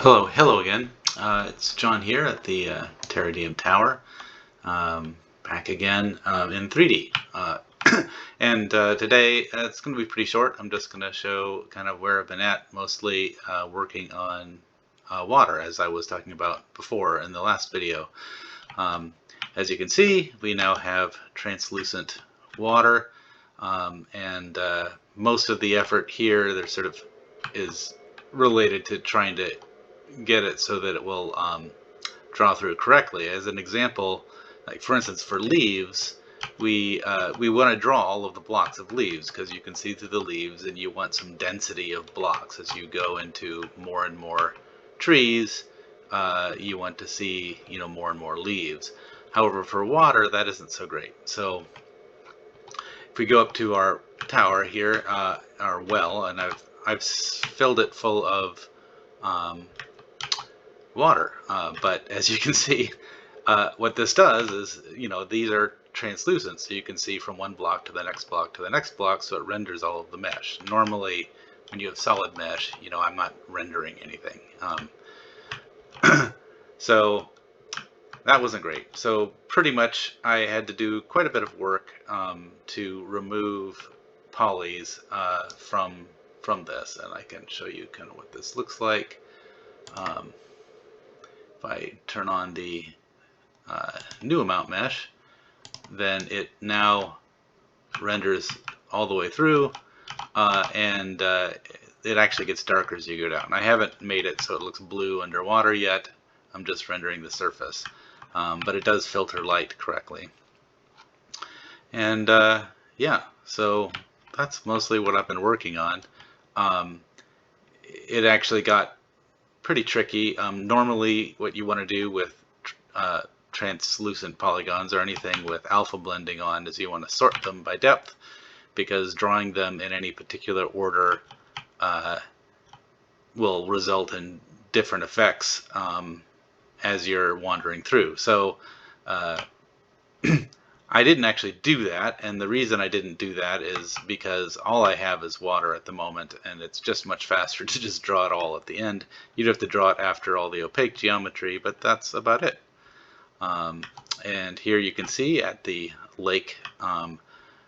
Hello again. It's John here at the Terra Diem Tower, back again in 3D. And today it's going to be pretty short. I'm just going to show kind of where I've been at, mostly working on water, as I was talking about before in the last video. As you can see, we now have translucent water, and most of the effort here there sort of is related to trying to get it so that it will draw through correctly. As an example, like for instance for leaves, we want to draw all of the blocks of leaves because you can see through the leaves, and you want some density of blocks as you go into more and more trees. You want to see more and more leaves. However, for water that isn't so great. So if we go up to our tower here, our well, and I've filled it full of water, but as you can see, what this does is, these are translucent, so you can see from one block to the next block to the next block, so it renders all of the mesh. Normally when you have solid mesh, I'm not rendering anything. So that wasn't great. So pretty much I had to do quite a bit of work to remove polys from this, and I can show you kind of what this looks like. If I turn on the new amount mesh, then it now renders all the way through, and it actually gets darker as you go down. I haven't made it so it looks blue underwater yet. I'm just rendering the surface, but it does filter light correctly. And yeah, so that's mostly what I've been working on. It actually got pretty tricky. Normally what you want to do with translucent polygons or anything with alpha blending on is you want to sort them by depth, because drawing them in any particular order will result in different effects as you're wandering through. So I didn't actually do that, and the reason I didn't do that is because all I have is water at the moment, and it's just much faster to just draw it all at the end. You'd have to draw it after all the opaque geometry, but that's about it. And here you can see at the lake,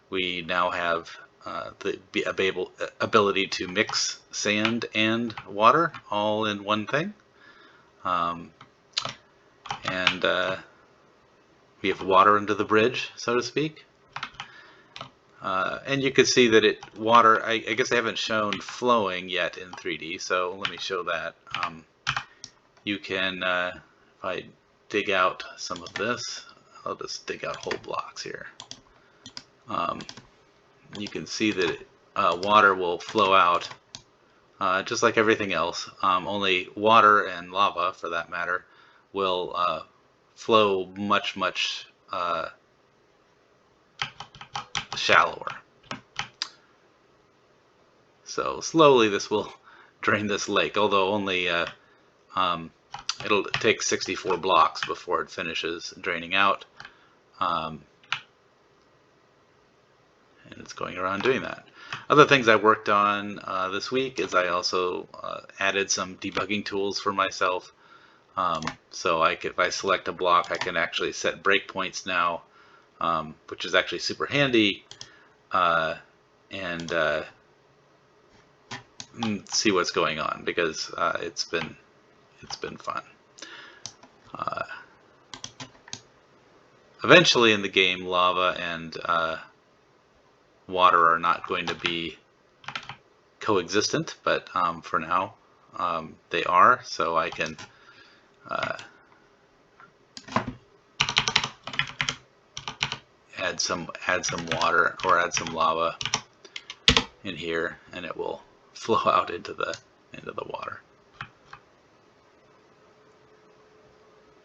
we now have the ability to mix sand and water all in one thing. We have water under the bridge, so to speak. And you can see that water, I guess I haven't shown flowing yet in 3D, so let me show that. You can, if I dig out some of this, I'll just dig out whole blocks here. You can see that water will flow out just like everything else, only water and lava, for that matter, will flow much shallower. So slowly this will drain this lake, although only it'll take 64 blocks before it finishes draining out, and it's going around doing that. Other things I worked on this week is I also added some debugging tools for myself. So if I select a block, I can actually set breakpoints now, which is actually super handy, and see what's going on, because it's been fun. Eventually in the game, lava and water are not going to be coexistent, but for now they are. So I can add some water or add some lava in here, and it will flow out into the water.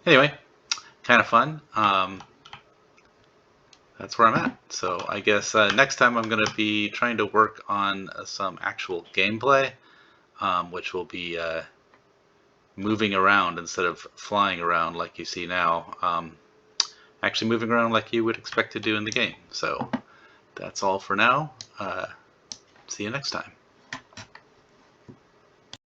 Anyway, kind of fun. That's where I'm at. So I guess next time I'm going to be trying to work on some actual gameplay, which will be moving around instead of flying around like you see now. Actually moving around like you would expect to do in the game. So that's all for now. See you next time.